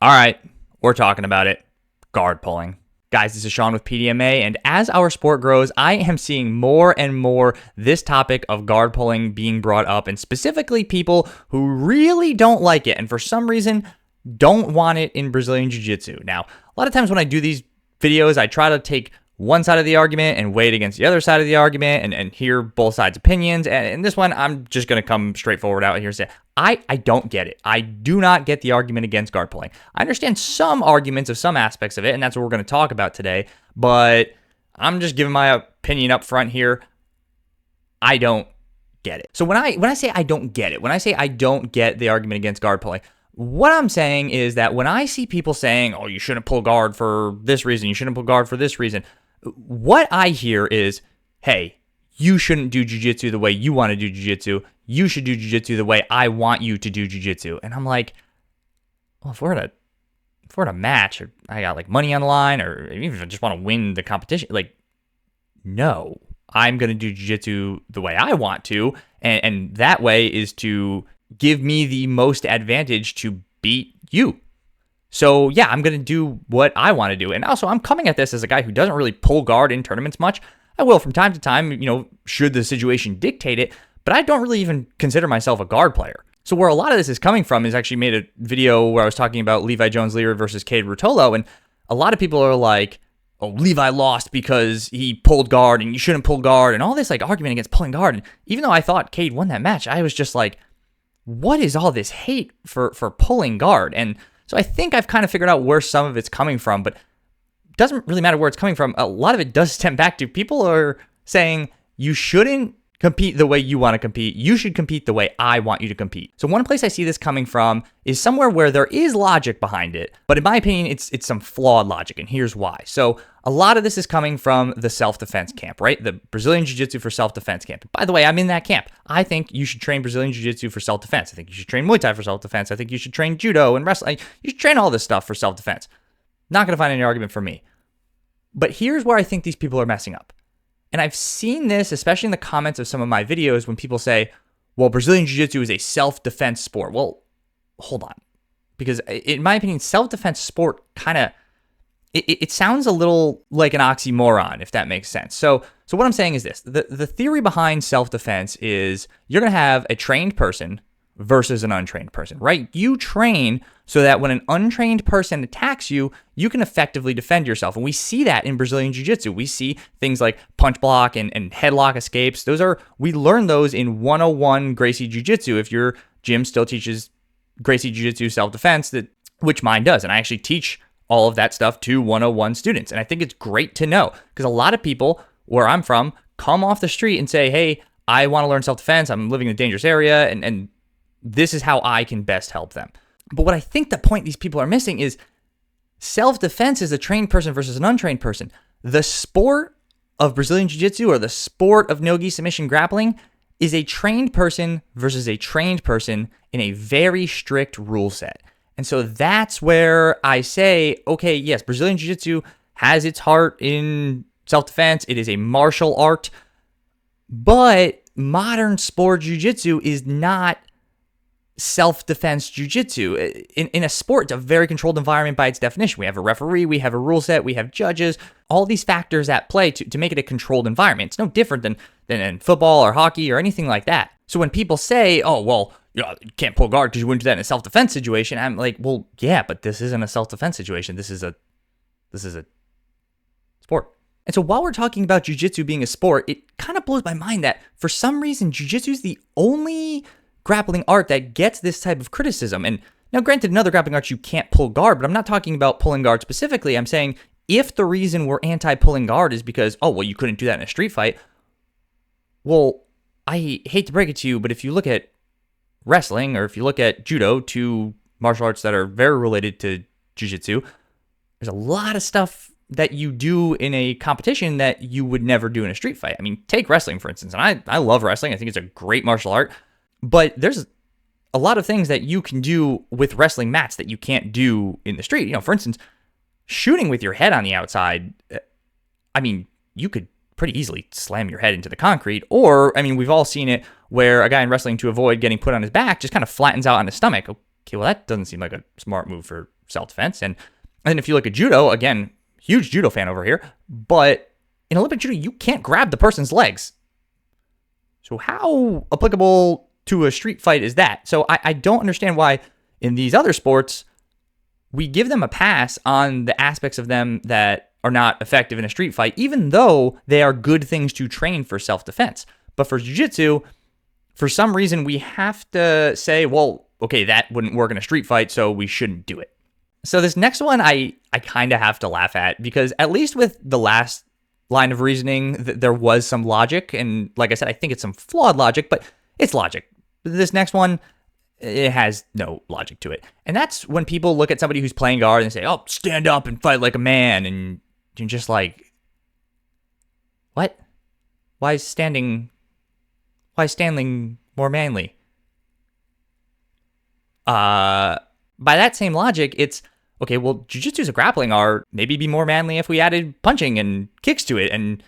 All right, we're talking about it. Guard pulling. Guys, this is Sean with PDMA, and as our sport grows, I am seeing more and more this topic of guard pulling being brought up, and specifically people who really don't like it, and for some reason, don't want it in Brazilian Jiu-Jitsu. Now, a lot of times when I do these videos, I try to take one side of the argument and weigh it against the other side of the argument and hear both sides' opinions. And in this one, I'm just going to come straightforward out here and say, I don't get it. I do not get the argument against guard pulling. I understand some arguments of some aspects of it, and that's what we're going to talk about today. But I'm just giving my opinion up front here. I don't get it. So when I say I don't get it, when I say I don't get the argument against guard pulling, what I'm saying is that when I see people saying, oh, you shouldn't pull guard for this reason, you shouldn't pull guard for this reason, what I hear is, hey, you shouldn't do jiu-jitsu the way you want to do jiu-jitsu. You should do jiu-jitsu the way I want you to do jiu-jitsu. And I'm like, well, if we're at a match, or I got like money on the line, or even if I just want to win the competition, like, no, I'm going to do jiu-jitsu the way I want to. And that way is to give me the most advantage to beat you. So yeah, I'm going to do what I want to do. And also, I'm coming at this as a guy who doesn't really pull guard in tournaments much. I will from time to time, should the situation dictate it, but I don't really even consider myself a guard player. So where a lot of this is coming from is actually made a video where I was talking about Levi Jones-Leary versus Cade Rutolo, and a lot of people are like, oh, Levi lost because he pulled guard and you shouldn't pull guard, and all this like argument against pulling guard. And even though I thought Cade won that match, I was just like, what is all this hate for pulling guard? And so I think I've kind of figured out where some of it's coming from, but it doesn't really matter where it's coming from. A lot of it does stem back to people are saying you shouldn't compete the way you want to compete. You should compete the way I want you to compete. So one place I see this coming from is somewhere where there is logic behind it, but in my opinion, it's some flawed logic, and here's why. So a lot of this is coming from the self-defense camp, right? The Brazilian Jiu-Jitsu for self-defense camp. By the way, I'm in that camp. I think you should train Brazilian Jiu-Jitsu for self-defense. I think you should train Muay Thai for self-defense. I think you should train Judo and wrestling. You should train all this stuff for self-defense. Not going to find any argument for me. But here's where I think these people are messing up. And I've seen this, especially in the comments of some of my videos, when people say, well, Brazilian Jiu-Jitsu is a self-defense sport. Well, hold on. Because in my opinion, self-defense sport kind of, it sounds a little like an oxymoron, if that makes sense. So what I'm saying is this. The theory behind self-defense is you're going to have a trained person versus an untrained person, right? You train so that when an untrained person attacks you, you can effectively defend yourself. And we see that in Brazilian Jiu-Jitsu. We see things like punch block and headlock escapes. We learn those in 101 Gracie Jiu-Jitsu. If your gym still teaches Gracie Jiu-Jitsu self-defense, which mine does. And I actually teach all of that stuff to 101 students. And I think it's great to know, because a lot of people where I'm from come off the street and say, hey, I want to learn self-defense. I'm living in a dangerous area, and this is how I can best help them. But what I think the point these people are missing is self-defense is a trained person versus an untrained person. The sport of Brazilian Jiu-Jitsu, or the sport of no-gi submission grappling, is a trained person versus a trained person in a very strict rule set. And so that's where I say, okay, yes, Brazilian Jiu-Jitsu has its heart in self-defense. It is a martial art. But modern sport jiu-jitsu is not self-defense jiu-jitsu. In a sport, it's a very controlled environment by its definition. We have a referee, we have a rule set, we have judges, all these factors at play to make it a controlled environment. It's no different than in football or hockey or anything like that. So when people say, oh, well, you can't pull guard because you wouldn't do that in a self-defense situation, I'm like, well, yeah, but this isn't a self-defense situation. This is a sport. And so while we're talking about jiu-jitsu being a sport, it kind of blows my mind that for some reason, jiu-jitsu is the only grappling art that gets this type of criticism. And now, granted, in other grappling arts, you can't pull guard, but I'm not talking about pulling guard specifically. I'm saying if the reason we're anti-pulling guard is because, oh, well, you couldn't do that in a street fight. Well, I hate to break it to you, but if you look at wrestling, or if you look at judo, two martial arts that are very related to jiu-jitsu, there's a lot of stuff that you do in a competition that you would never do in a street fight. I mean, take wrestling, for instance. And I love wrestling. I think it's a great martial art. But there's a lot of things that you can do with wrestling mats that you can't do in the street. For instance, shooting with your head on the outside, I mean, you could pretty easily slam your head into the concrete. Or, I mean, we've all seen it where a guy in wrestling, to avoid getting put on his back, just kind of flattens out on his stomach. Okay, well, that doesn't seem like a smart move for self-defense. And if you look at judo, again, huge judo fan over here, but in Olympic judo, you can't grab the person's legs. So how applicable to a street fight is that? So I don't understand why in these other sports, we give them a pass on the aspects of them that are not effective in a street fight, even though they are good things to train for self-defense. But for jiu-jitsu, for some reason, we have to say, well, okay, that wouldn't work in a street fight, so we shouldn't do it. So this next one, I kind of have to laugh at, because at least with the last line of reasoning, there was some logic. And like I said, I think it's some flawed logic, but it's logic. This next one, it has no logic to it. And that's when people look at somebody who's playing guard and say, oh, stand up and fight like a man. And you're just like, what? Why is standing more manly? By that same logic, it's, okay, well, jiu-jitsu is a grappling art. Maybe be more manly if we added punching and kicks to it. And,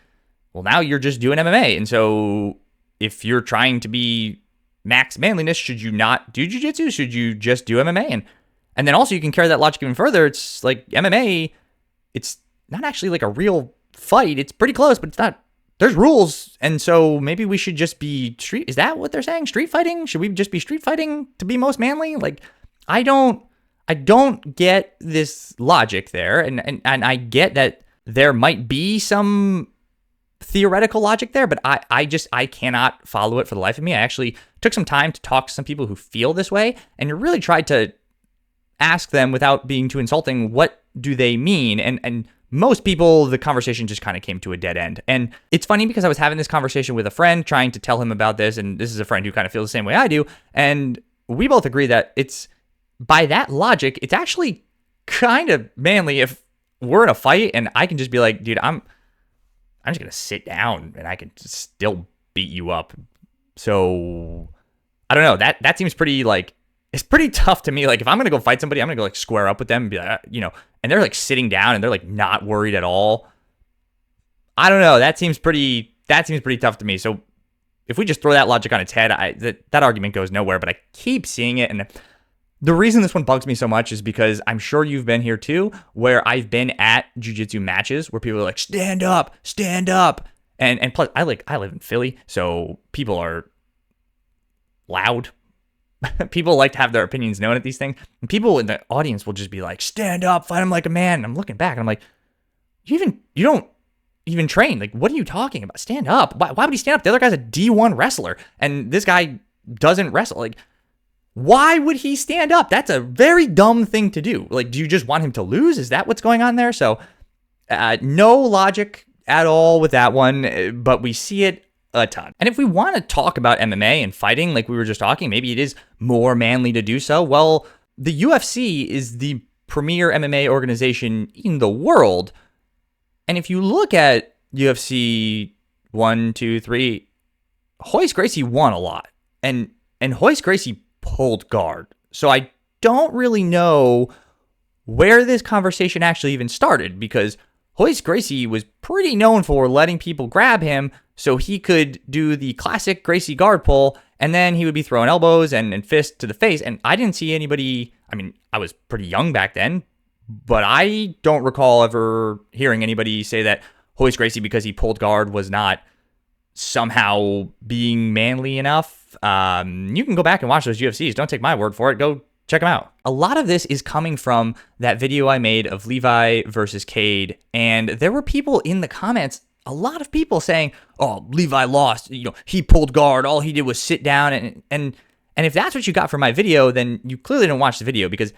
well, now you're just doing MMA. And so if you're trying to be max manliness, should you not do jiu-jitsu? Should you just do MMA? And then also you can carry that logic even further. It's like MMA, it's not actually like a real fight. It's pretty close, but it's not. There's rules. And so maybe we should just be is that what they're saying? Street fighting? Should we just be street fighting to be most manly? Like, I don't get this logic there. And I get that there might be some theoretical logic there, but I cannot follow it for the life of me. I actually took some time to talk to some people who feel this way and really tried to ask them without being too insulting, what do they mean? And most people, the conversation just kind of came to a dead end. And it's funny because I was having this conversation with a friend trying to tell him about this, and this is a friend who kind of feels the same way I do, and we both agree that it's, by that logic, it's actually kind of manly if we're in a fight and I can just be like, dude, I'm just going to sit down and I can still beat you up. So I don't know. That seems pretty, like, it's pretty tough to me. Like, if I'm going to go fight somebody, I'm going to go like square up with them and be like, and they're like sitting down and they're like not worried at all. I don't know. That seems pretty tough to me. So if we just throw that logic on its head, that argument goes nowhere, but I keep seeing it. And the reason this one bugs me so much is because I'm sure you've been here too, where I've been at jiu-jitsu matches where people are like, stand up. And plus I live in Philly, so people are loud. People like to have their opinions known at these things. And people in the audience will just be like, stand up, fight him like a man. And I'm looking back and I'm like, you don't even train. Like, what are you talking about? Stand up. Why would he stand up? The other guy's a D1 wrestler and this guy doesn't wrestle. Like, why would he stand up? That's a very dumb thing to do. Like, do you just want him to lose? Is that what's going on there? So no logic at all with that one, but we see it a ton. And if we want to talk about MMA and fighting, like we were just talking, maybe it is more manly to do so. Well, the UFC is the premier MMA organization in the world. And if you look at UFC 1, 2, 3, Royce Gracie won a lot. And Royce Gracie pulled guard. So I don't really know where this conversation actually even started, because Royce Gracie was pretty known for letting people grab him so he could do the classic Gracie guard pull, and then he would be throwing elbows and fists to the face. And I didn't see anybody, I mean, I was pretty young back then, but I don't recall ever hearing anybody say that Royce Gracie, because he pulled guard, was not somehow being manly enough. You can go back and watch those UFCs. Don't take my word for it. Go check them out. A lot of this is coming from that video I made of Levi versus Cade. And there were people in the comments, a lot of people saying, oh, Levi lost. He pulled guard. All he did was sit down. And if that's what you got from my video, then you clearly didn't watch the video, because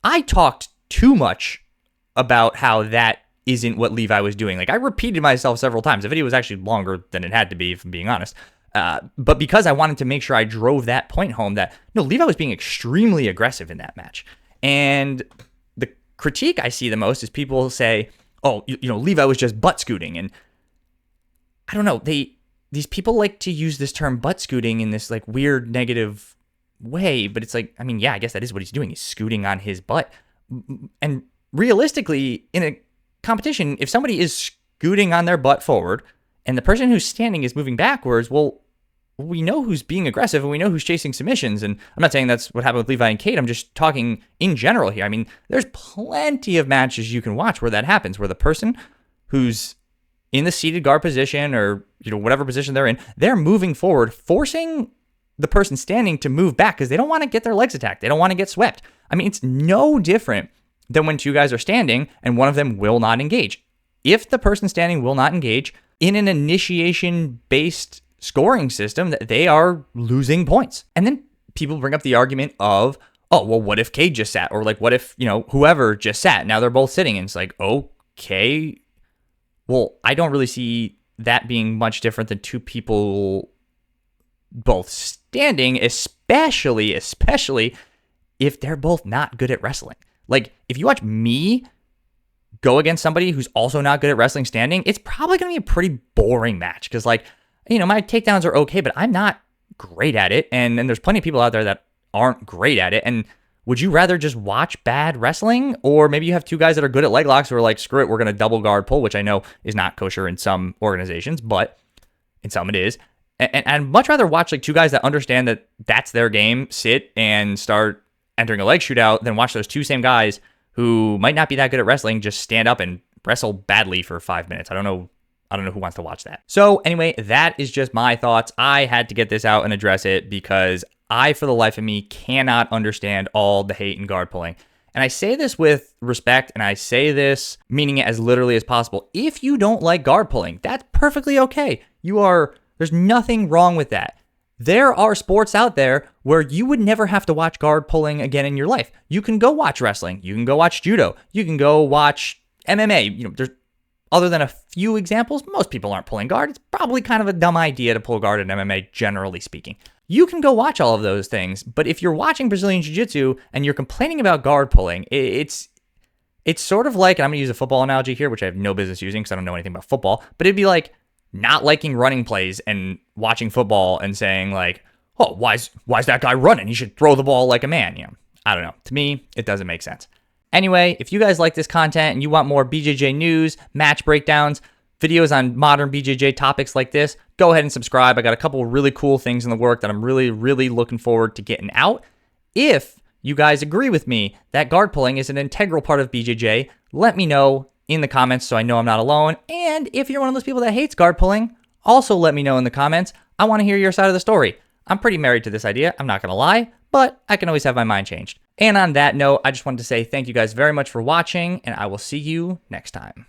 I talked too much about how that isn't what Levi was doing. Like, I repeated myself several times. The video was actually longer than it had to be, if I'm being honest. But because I wanted to make sure I drove that point home, that no, Levi was being extremely aggressive in that match. And the critique I see the most is people say, oh, Levi was just butt scooting. And I don't know, these people like to use this term butt scooting in this like weird negative way, but it's like, I mean, yeah, I guess that is what he's doing. He's scooting on his butt. And realistically, in a competition, if somebody is scooting on their butt forward and the person who's standing is moving backwards, well, we know who's being aggressive and we know who's chasing submissions. And I'm not saying that's what happened with Levi and Kate. I'm just talking in general here. I mean, there's plenty of matches you can watch where that happens, where the person who's in the seated guard position or, whatever position they're in, they're moving forward, forcing the person standing to move back because they don't want to get their legs attacked. They don't want to get swept. I mean, it's no different than when two guys are standing and one of them will not engage. If the person standing will not engage in an initiation-based scoring system, that they are losing points. And then people bring up the argument of, oh, well, what if Cade just sat? Or like, what if, whoever just sat? Now they're both sitting. And it's like, okay, well, I don't really see that being much different than two people both standing, especially if they're both not good at wrestling. Like, if you watch me go against somebody who's also not good at wrestling standing, it's probably going to be a pretty boring match because, like, my takedowns are okay, but I'm not great at it. And there's plenty of people out there that aren't great at it. And would you rather just watch bad wrestling? Or maybe you have two guys that are good at leg locks who are like, screw it, we're going to double guard pull, which I know is not kosher in some organizations, but in some it is. And I'd much rather watch like two guys that understand that that's their game, sit and start entering a leg shootout than watch those two same guys who might not be that good at wrestling just stand up and wrestle badly for 5 minutes. I don't know who wants to watch that. So anyway, that is just my thoughts. I had to get this out and address it because I, for the life of me, cannot understand all the hate and guard pulling. And I say this with respect, and I say this meaning it as literally as possible. If you don't like guard pulling, that's perfectly okay. There's nothing wrong with that. There are sports out there where you would never have to watch guard pulling again in your life. You can go watch wrestling. You can go watch judo. You can go watch MMA. There's other than a few examples, most people aren't pulling guard. It's probably kind of a dumb idea to pull guard in MMA, generally speaking. You can go watch all of those things, but if you're watching Brazilian Jiu-Jitsu and you're complaining about guard pulling, it's sort of like, and I'm going to use a football analogy here, which I have no business using because I don't know anything about football, but it'd be like not liking running plays and watching football and saying like, oh, why's that guy running? He should throw the ball like a man. I don't know. To me, it doesn't make sense. Anyway, if you guys like this content and you want more BJJ news, match breakdowns, videos on modern BJJ topics like this, go ahead and subscribe. I got a couple of really cool things in the work that I'm really, really looking forward to getting out. If you guys agree with me that guard pulling is an integral part of BJJ, let me know in the comments so I know I'm not alone. And if you're one of those people that hates guard pulling, also let me know in the comments. I want to hear your side of the story. I'm pretty married to this idea, I'm not going to lie, but I can always have my mind changed. And on that note, I just wanted to say thank you guys very much for watching, and I will see you next time.